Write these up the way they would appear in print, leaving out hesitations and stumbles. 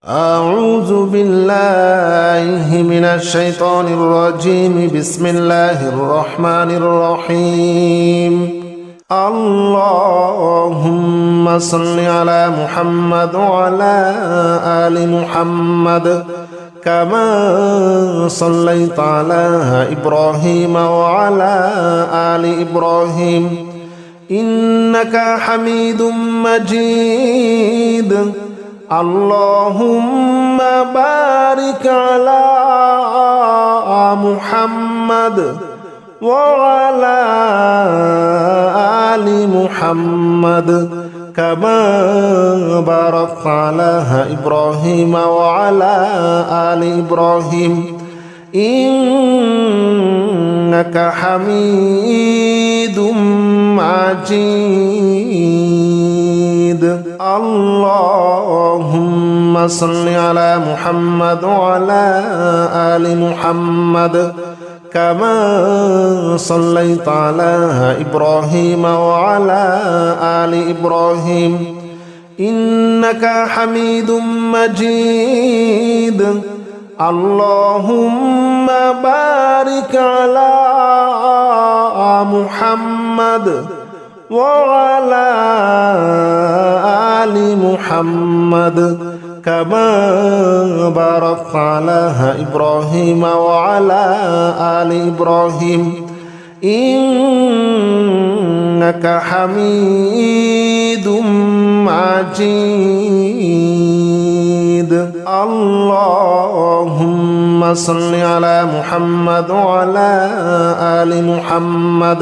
أعوذ بالله من الشيطان الرجيم. بسم الله الرحمن الرحيم. اللهم صل على محمد وعلى آل محمد كما صليت على إبراهيم وعلى آل إبراهيم إنك حميد مجيد. اللهم بارك على محمد وعلى آل محمد كما باركت على إبراهيم وعلى آل إبراهيم إنك حميد مجيد. اللهم صل على محمد وعلى آل محمد كما صليت على إبراهيم وعلى آل إبراهيم إنك حميد مجيد. اللهم بارك على محمد وعلى آل محمد كما باركت على إبراهيم وعلى آل إبراهيم إنك حميد مجيد. اللهم صل على محمد وعلى آل محمد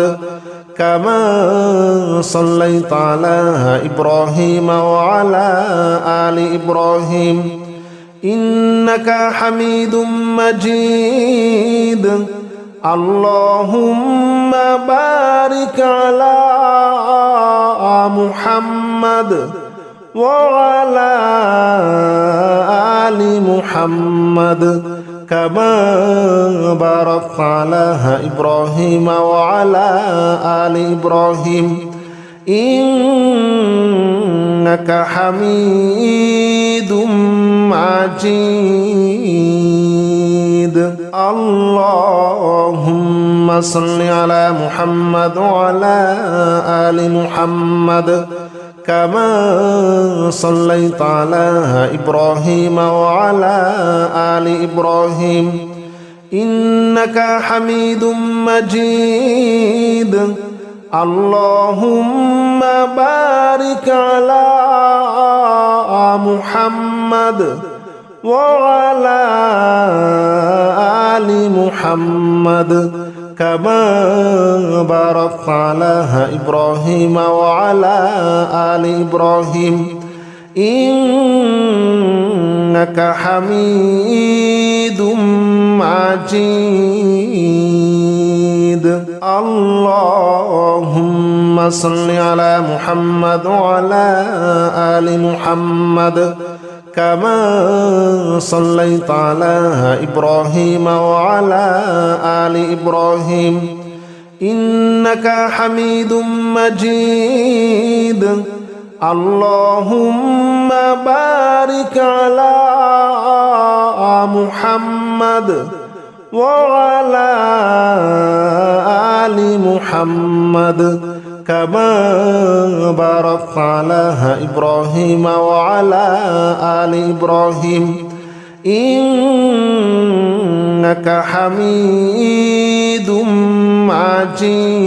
كما صليت على إبراهيم وعلى آل إبراهيم إنك حميد مجيد. اللهم بارك على محمد وعلى آل محمد كما باركت على إبراهيم وعلى آل إبراهيم إنك حميد مجيد. اللهم صل على محمد وعلى آل محمد كما صليت على إبراهيم وعلى آل إبراهيم إنك حميد مجيد. اللهم بارك على محمد وعلى آل محمد كما باركت على إبراهيم وعلى آل إبراهيم إنك حميد مجيد. اللهم صل على محمد وعلى آل محمد كما صليت على إبراهيم وعلى آل إبراهيم إنك حميد مجيد. اللهم بارك على محمد وعلى آل محمد كما باركت على إبراهيم وعلى آل إبراهيم إنك حميد مجيد.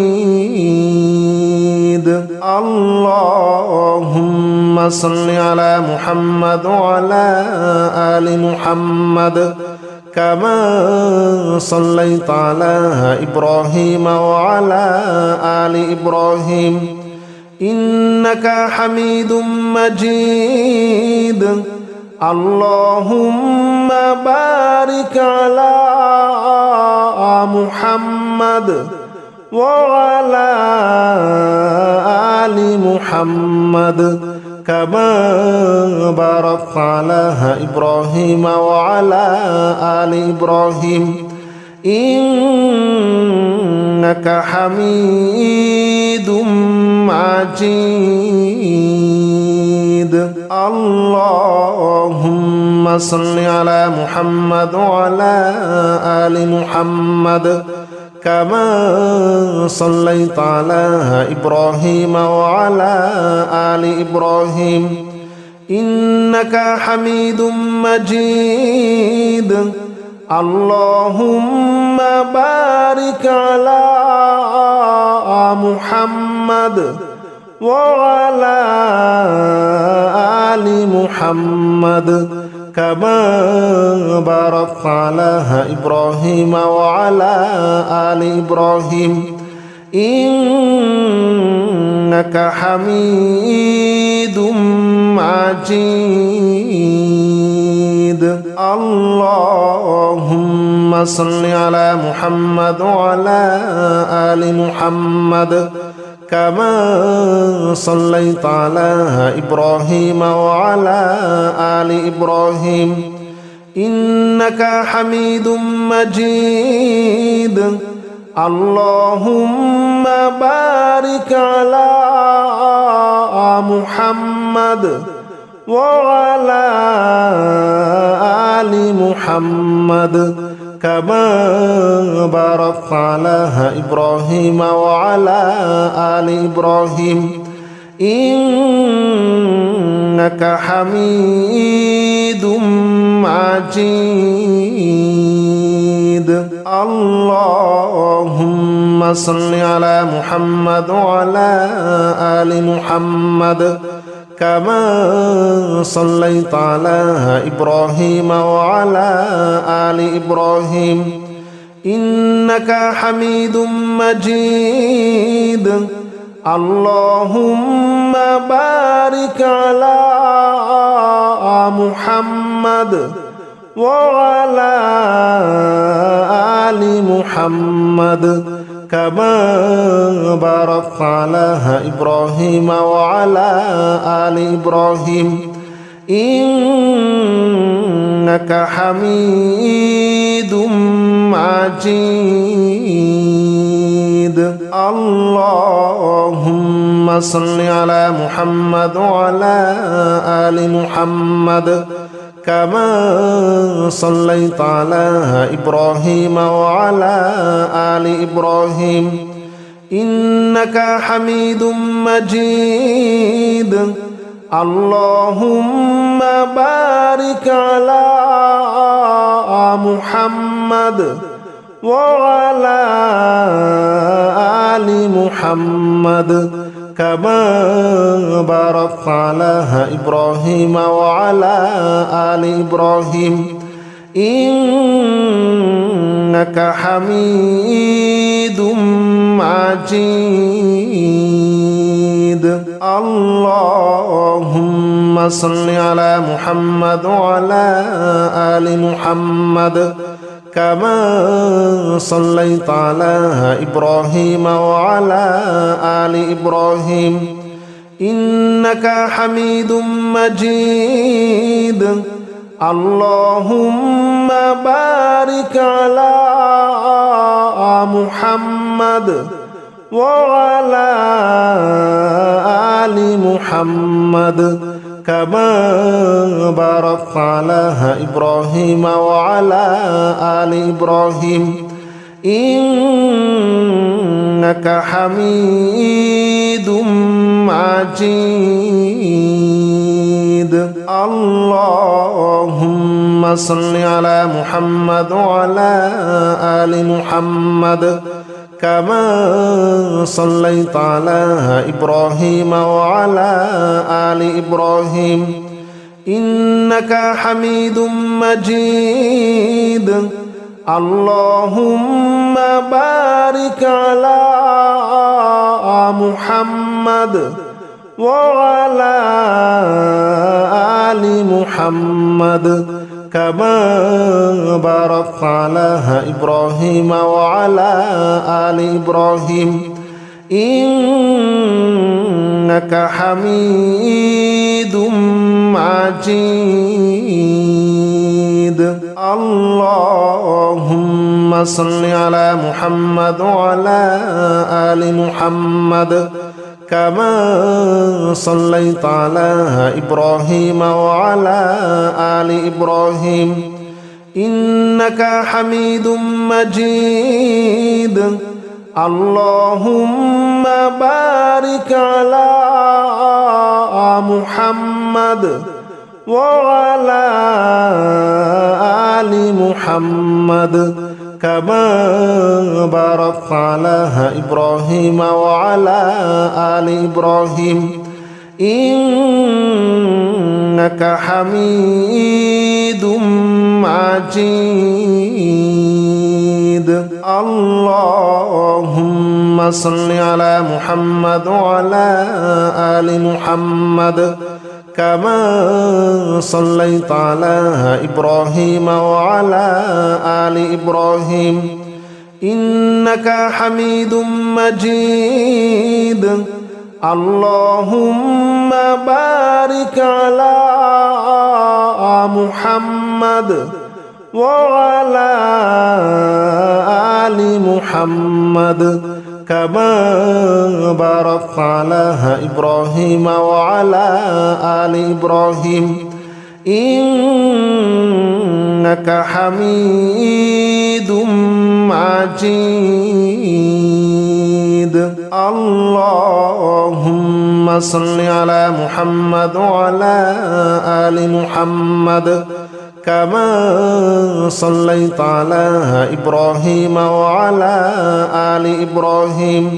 اللهم صل على محمد وعلى آل محمد كما صليت على إبراهيم وعلى آل إبراهيم إنك حميد مجيد. اللهم بارك على محمد وعلى آل محمد كما باركت على إبراهيم وعلى آل إبراهيم إنك حميد مجيد. اللهم صل على محمد وعلى آل محمد كما صليت على إبراهيم وعلى آل إبراهيم إنك حميد مجيد اللهم بارك على محمد وعلى آل محمد كما باركت على إبراهيم وعلى آل إبراهيم إنك حميد مجيد اللهم صل على محمد وعلى آل محمد كما صليت على إبراهيم وعلى آل إبراهيم إنك حميد مجيد اللهم بارك على محمد وعلى آل محمد كما باركت على إبراهيم وعلى آل إبراهيم إنك حميد مجيد اللهم صل على محمد وعلى آل محمد كما صليت على إبراهيم وعلى آل إبراهيم إنك حميد مجيد اللهم بارك على محمد وعلى آل محمد كما باركت على إبراهيم وعلى آل إبراهيم إنك حميد مجيد اللهم صل على محمد وعلى آل محمد كما صليت على إبراهيم وعلى آل إبراهيم إنك حميد مجيد اللهم بارك على محمد وعلى آل محمد كما باركت على إبراهيم وعلى آل إبراهيم إنك حميد مجيد اللهم صل على محمد وعلى آل محمد كما صليت على إبراهيم وعلى آل إبراهيم إنك حميد مجيد اللهم بارك على محمد وعلى آل محمد كما باركت على إبراهيم وعلى آل إبراهيم إنك حميد مجيد اللهم صل على محمد وعلى آل محمد كما صليت على إبراهيم وعلى آل إبراهيم إنك حميد مجيد اللهم بارك على محمد وعلى آل محمد كما باركت على إبراهيم وعلى آل إبراهيم إنك حميد مجيد اللهم صل على محمد وعلى آل محمد كما صليت على إبراهيم وعلى آل إبراهيم إنك حميد مجيد اللهم بارك على محمد وعلى آل محمد كما باركت على إبراهيم وعلى آل إبراهيم إنك حميد مجيد اللهم صل على محمد وعلى آل محمد كما صليت على إبراهيم وعلى آل إبراهيم إنك حميد مجيد اللهم بارك على محمد وعلى آل محمد كما باركت على إبراهيم وعلى آل إبراهيم إنك حميد مجيد اللهم صل على محمد وعلى آل محمد كما صليت على إبراهيم وعلى آل إبراهيم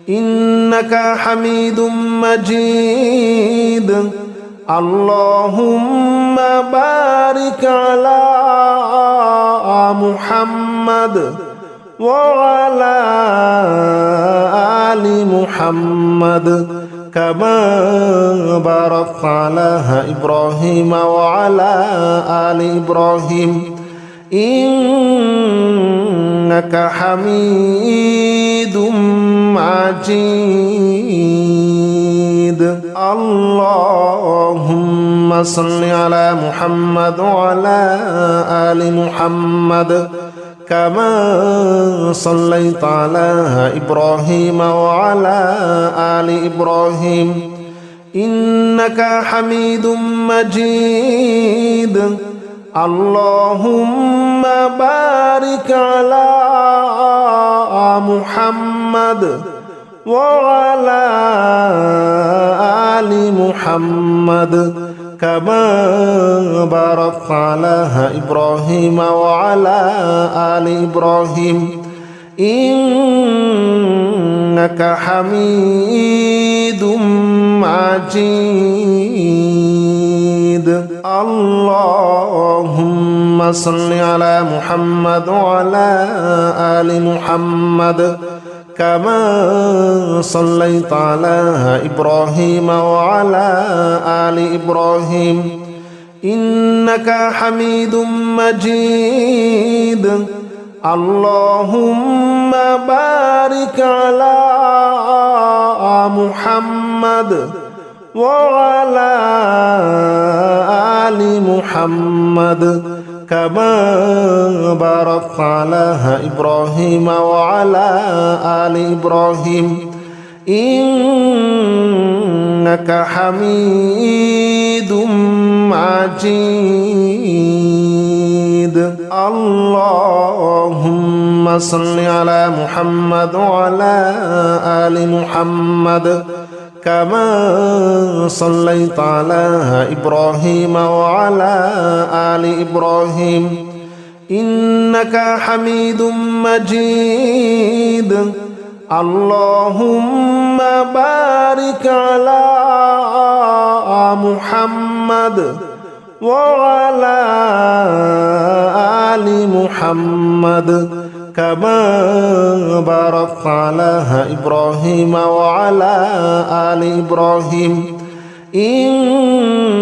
إنك حميد مجيد اللهم بارك على محمد وعلى آل محمد كما باركت على إبراهيم وعلى آل إبراهيم إنك حميد مجيد اللهم صل على محمد وعلى آل محمد كما صليت على إبراهيم وعلى آل إبراهيم إنك حميد مجيد اللهم بارك على محمد وعلى آل محمد كما باركت على إبراهيم وعلى آل إبراهيم إنك حميد مجيد اللهم صل على محمد وعلى آل محمد كما صليت على إبراهيم وعلى آل إبراهيم إنك حميد مجيد اللهم بارك على محمد وعلى آل محمد كما باركت على إبراهيم وعلى آل إبراهيم إنك حميد مجيد اللهم صل على محمد وعلى آل محمد كما صليت على إبراهيم وعلى آل إبراهيم إنك حميد مجيد اللهم بارك على محمد وعلى آل محمد كما باركت على إبراهيم وعلى آل إبراهيم إنك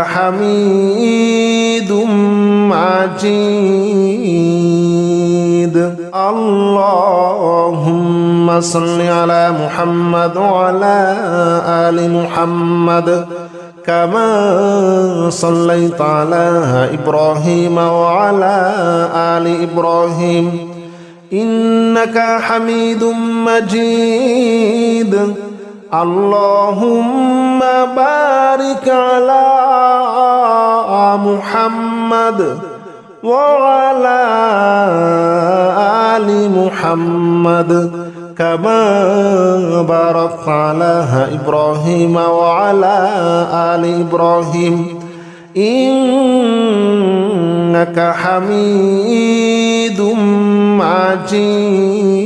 حميد مجيد اللهم صل على محمد وعلى آل محمد كما صليت على إبراهيم وعلى آل إبراهيم إنك حميد مجيد اللهم بارك على محمد وعلى آل محمد كما باركت على إبراهيم وعلى آل إبراهيم إنك حميد مجيد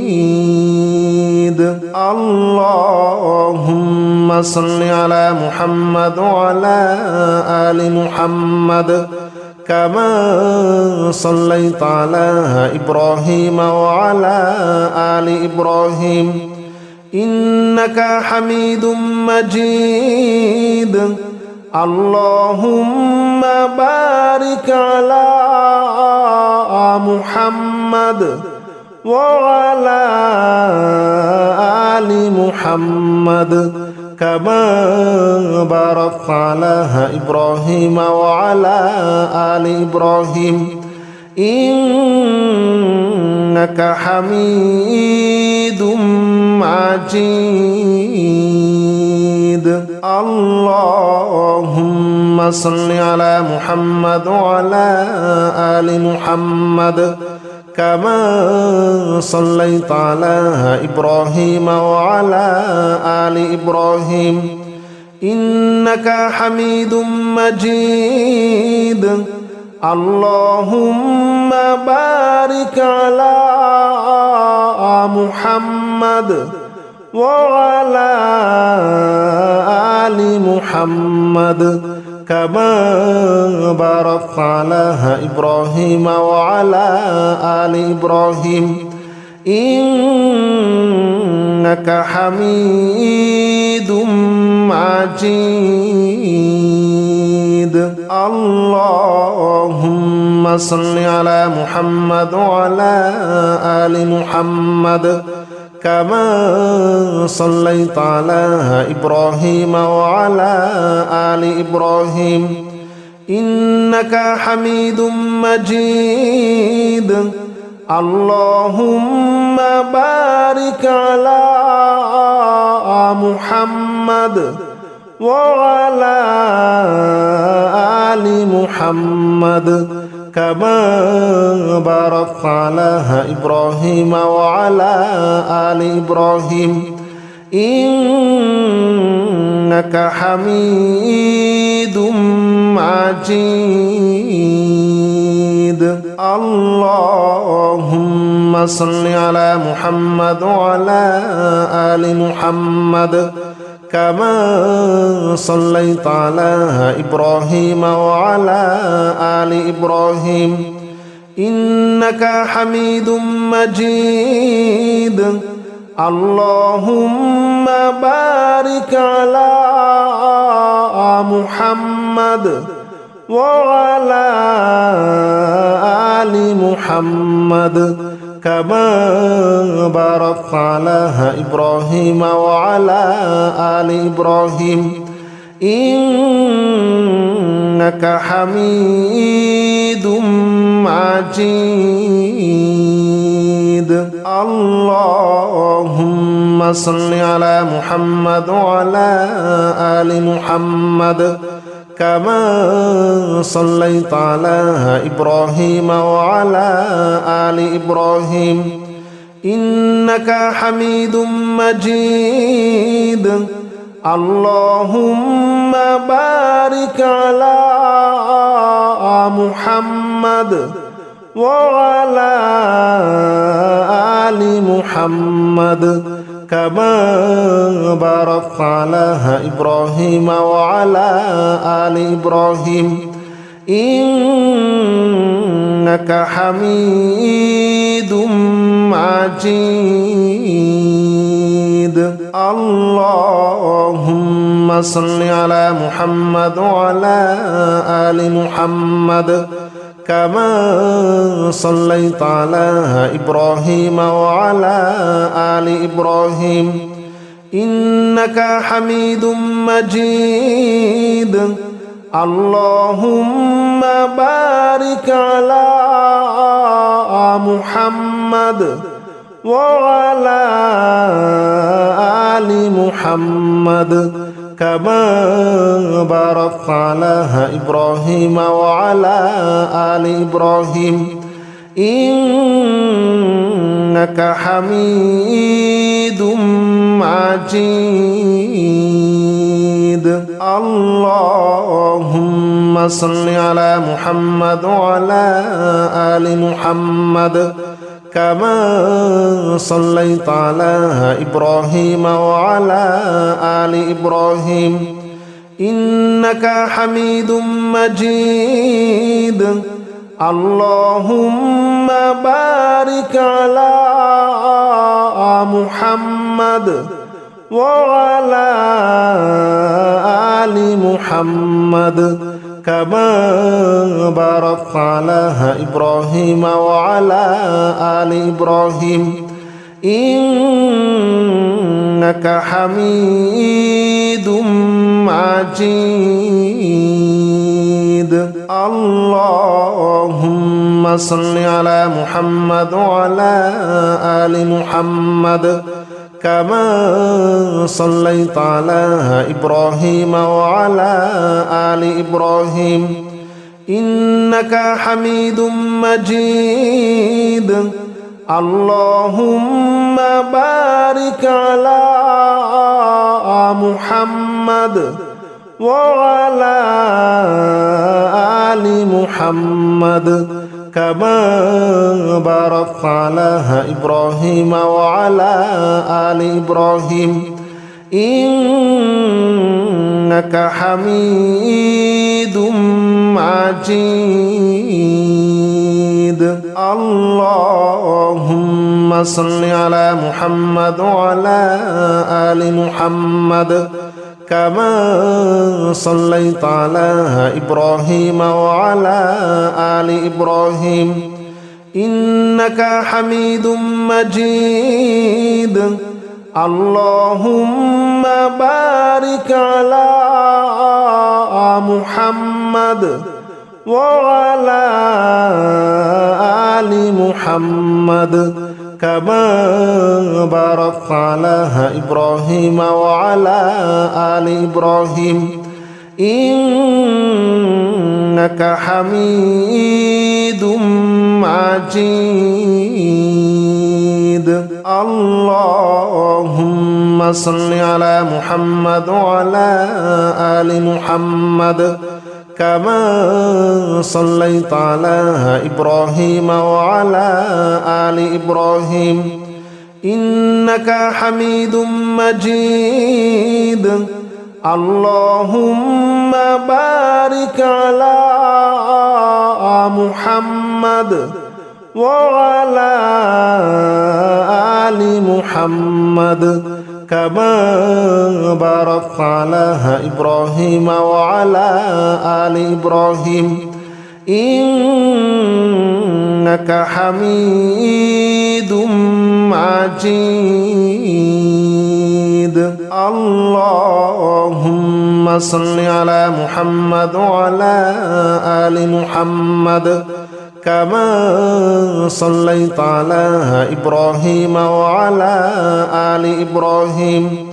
اللهم صل على محمد وعلى آل محمد كما صليت على إبراهيم وعلى آل إبراهيم إنك حميد مجيد اللهم بارك على محمد وعلى آل محمد كما باركت على إبراهيم وعلى آل إبراهيم إنك حميد مجيد اللهم صل على محمد وعلى آل محمد كما صليت على إبراهيم وعلى آل إبراهيم إنك حميد مجيد اللهم بارك على محمد وعلى آل محمد كما باركت على إبراهيم وعلى آل إبراهيم إنك حميد مجيد اللهم صل على محمد وعلى آل محمد كما صليت على إبراهيم وعلى آل إبراهيم إنك حميد مجيد اللهم بارك على محمد وعلى آل محمد كما باركت على إبراهيم وعلى آل إبراهيم إنك حميد مجيد اللهم صل على محمد وعلى آل محمد كما صليت على إبراهيم وعلى آل إبراهيم إنك حميد مجيد اللهم بارك على محمد وعلى آل محمد كما باركت على إبراهيم وعلى آل إبراهيم إنك حميد مجيد اللهم صل على محمد وعلى آل محمد كما صليت على إبراهيم وعلى آل إبراهيم إنك حميد مجيد اللهم بارك على محمد وعلى آل محمد كما باركت على إبراهيم وعلى آل إبراهيم إنك حميد مجيد اللهم صل على محمد وعلى آل محمد كما صليت على إبراهيم وعلى آل إبراهيم إنك حميد مجيد اللهم بارك على محمد وعلى آل محمد كما باركت على إبراهيم وعلى آل إبراهيم إنك حميد مجيد اللهم صل على محمد وعلى آل محمد كما صليت على إبراهيم وعلى آل إبراهيم إنك حميد مجيد اللهم بارك على محمد وعلى آل محمد كما باركت على إبراهيم وعلى آل إبراهيم إنك حميد مجيد اللهم صل على محمد وعلى آل محمد كما صليت على إبراهيم وعلى آل إبراهيم إنك حميد مجيد اللهم بارك على محمد وعلى آل محمد كما باركت على إبراهيم وعلى آل إبراهيم إنك حميد مجيد اللهم صل على محمد وعلى آل محمد كما صليت على إبراهيم وعلى آل إبراهيم إنك حميد مجيد اللهم بارك على محمد وعلى آل محمد كما باركت على إبراهيم وعلى آل إبراهيم إنك حميد مجيد اللهم صل على محمد وعلى آل محمد كما صليت على إبراهيم وعلى آل إبراهيم إنك حميد مجيد اللهم بارك على محمد وعلى آل محمد كما باركت على إبراهيم وعلى آل إبراهيم إنك حميد مجيد اللهم صل على محمد وعلى آل محمد كما صليت على إبراهيم وعلى آل إبراهيم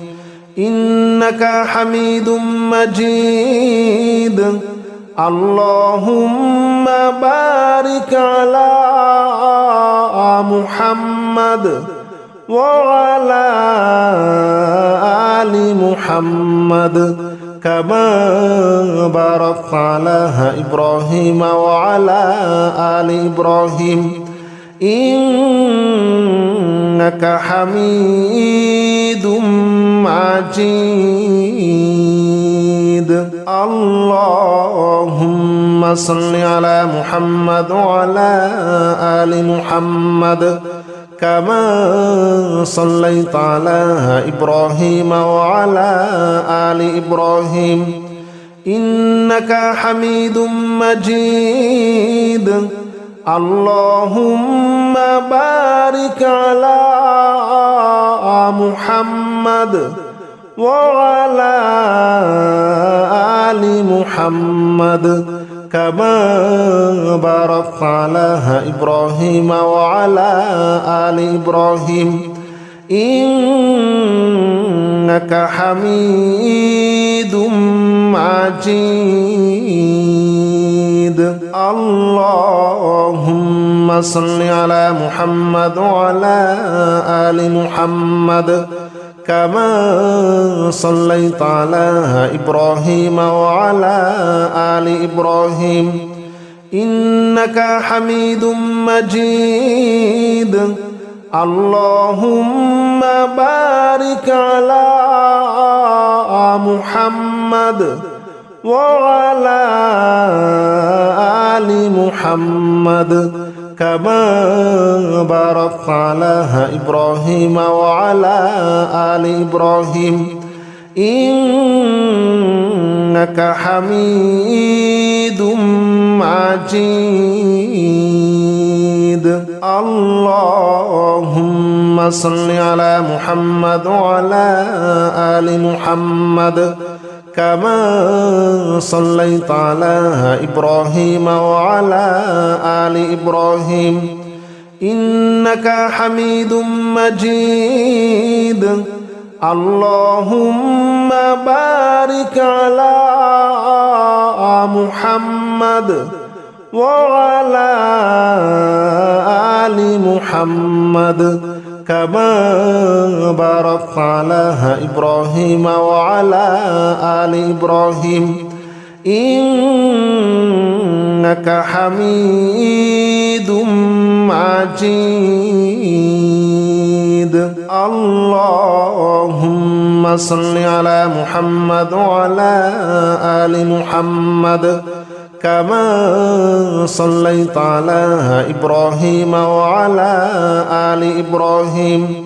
إنك حميد مجيد اللهم بارك على محمد وعلى آل محمد كما باركت على إبراهيم وعلى آل إبراهيم إنك حميد مجيد اللهم صل على محمد وعلى آل محمد كما صليت على إبراهيم وعلى آل إبراهيم إنك حميد مجيد اللهم بارك على محمد وعلى آل محمد كما باركت على إبراهيم وعلى آل إبراهيم إنك حميد مجيد اللهم صل على محمد وعلى آل محمد كما صليت على إبراهيم وعلى آل إبراهيم إنك حميد مجيد اللهم بارك على محمد وعلى آل محمد كما باركت على إبراهيم وعلى آل إبراهيم إنك حميد مجيد اللهم صل على محمد وعلى آل محمد كما صليت على إبراهيم وعلى آل إبراهيم إنك حميد مجيد اللهم بارك على محمد وعلى آل محمد كما باركت على إبراهيم وعلى آل إبراهيم إنك حميد مجيد اللهم صل على محمد وعلى آل محمد كما صليت على إبراهيم وعلى آل إبراهيم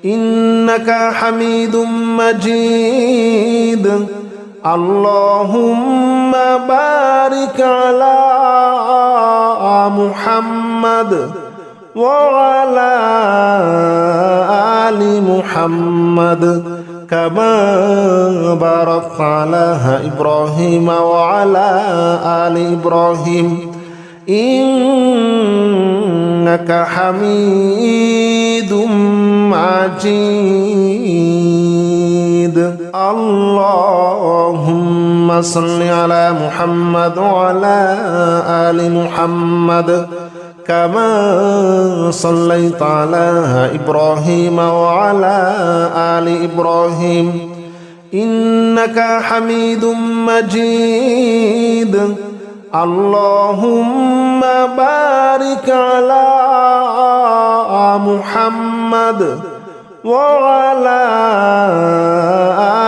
إنك حميد مجيد اللهم بارك على محمد وعلى آل محمد كما باركت على إبراهيم وعلى آل إبراهيم إنك حميد مجيد اللهم صل على محمد وعلى آل محمد كما صليت على إبراهيم وعلى آل إبراهيم إنك حميد مجيد اللهم بارك على محمد وعلى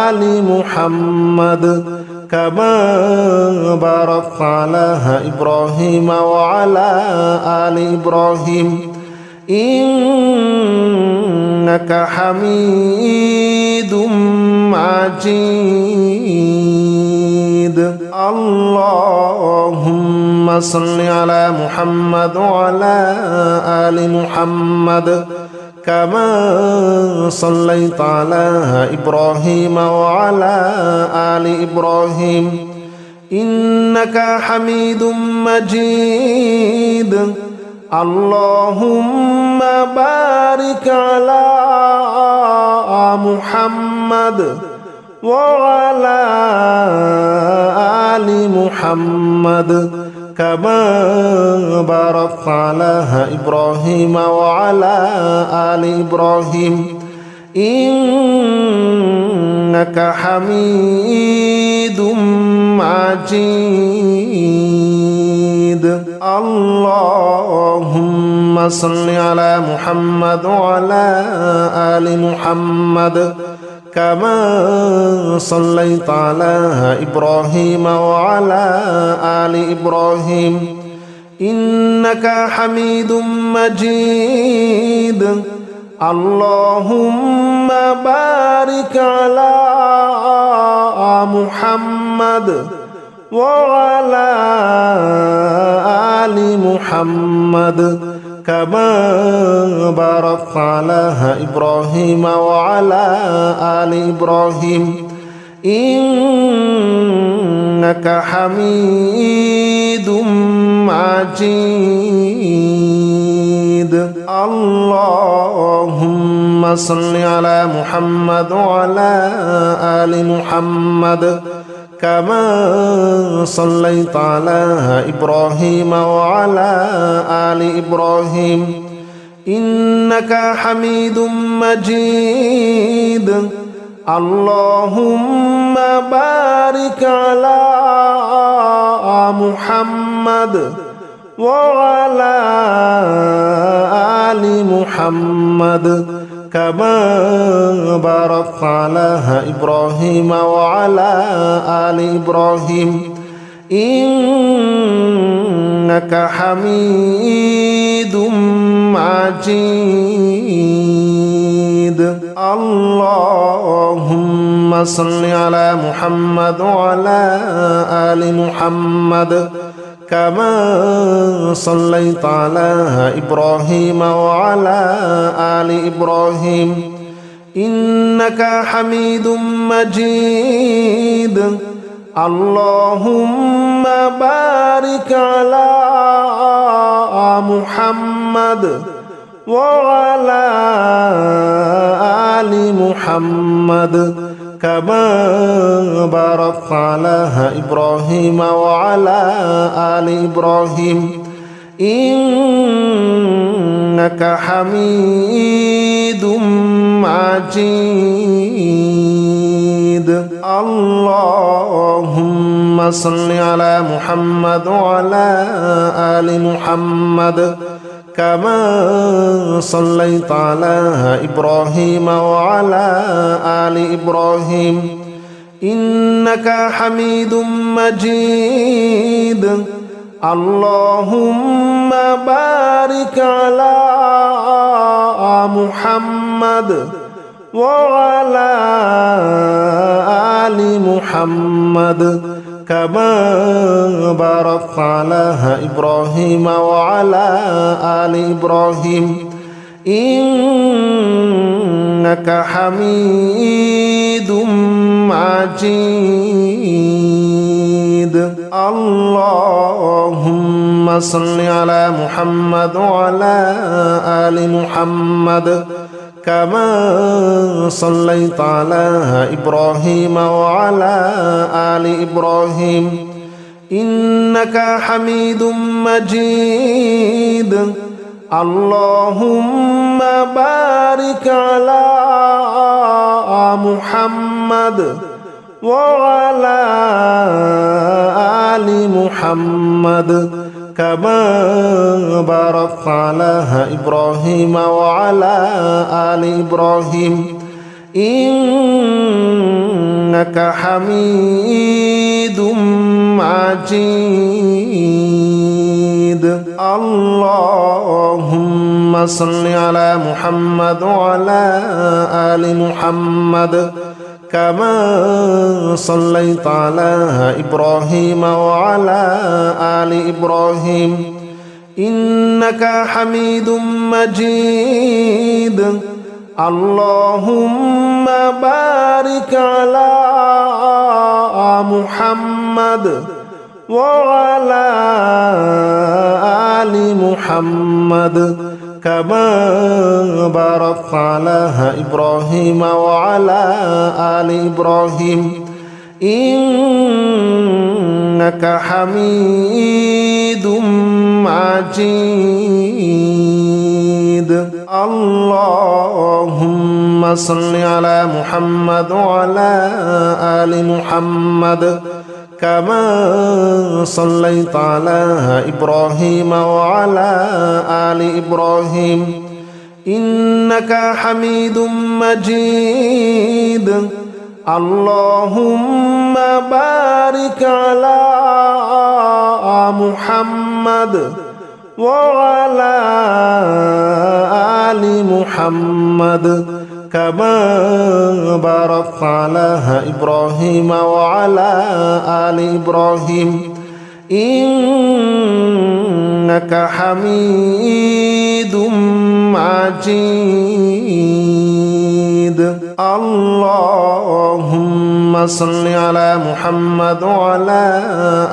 آل محمد كما باركت على إبراهيم وعلى آل إبراهيم إنك حميد مجيد اللهم صل على محمد وعلى آل محمد كما صليت على إبراهيم وعلى آل إبراهيم إنك حميد مجيد اللهم بارك على محمد وعلى آل محمد كما باركت على إبراهيم وعلى آل إبراهيم إنك حميد مجيد اللهم صل على محمد وعلى آل محمد كما صليت على إبراهيم وعلى آل إبراهيم إنك حميد مجيد اللهم بارك على محمد وعلى آل محمد كما باركت على إبراهيم وعلى آل إبراهيم إنك حميد مجيد اللهم صل على محمد وعلى آل محمد كما صليت على إبراهيم وعلى آل إبراهيم إنك حميد مجيد اللهم بارك على محمد وعلى آل محمد كما باركت على إبراهيم وعلى آل إبراهيم إنك حميد مجيد اللهم صل على محمد وعلى آل محمد كما صليت على إبراهيم وعلى آل إبراهيم إنك حميد مجيد اللهم بارك على محمد وعلى آل محمد كما باركت على إبراهيم وعلى آل إبراهيم إنك حميد مجيد اللهم صل على محمد وعلى آل محمد كما صليت على إبراهيم وعلى آل إبراهيم إنك حميد مجيد اللهم بارك على محمد وعلى آل محمد كما باركت على إبراهيم وعلى آل إبراهيم إنك حميد مجيد اللهم صل على محمد وعلى آل محمد كما صليت على إبراهيم وعلى آل إبراهيم إنك حميد مجيد اللهم بارك على محمد وعلى آل محمد كما باركت على إبراهيم وعلى آل إبراهيم إنك حميد مجيد اللهم صل على محمد وعلى آل محمد كما صليت على إبراهيم وعلى آل إبراهيم إنك حميد مجيد اللهم بارك على محمد وعلى آل محمد كما باركت على إبراهيم وعلى آل إبراهيم إنك حميد مجيد اللهم صل على محمد وعلى آل محمد كما صليت على إبراهيم وعلى آل إبراهيم إنك حميد مجيد اللهم بارك على محمد وعلى آل محمد كما باركت على إبراهيم وعلى آل إبراهيم إنك حميد مجيد اللهم صل على محمد وعلى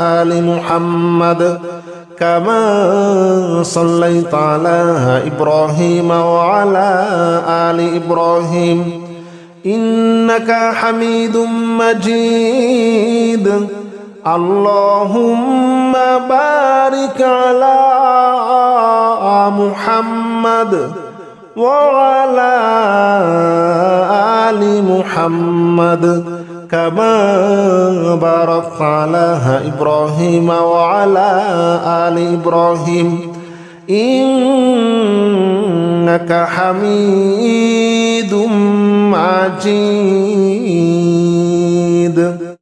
آل محمد كما صليت على إبراهيم وعلى آل إبراهيم إنك حميد مجيد اللهم بارك على محمد وعلى آل محمد كما باركت على إبراهيم وعلى آل إبراهيم إنك حميد مجيد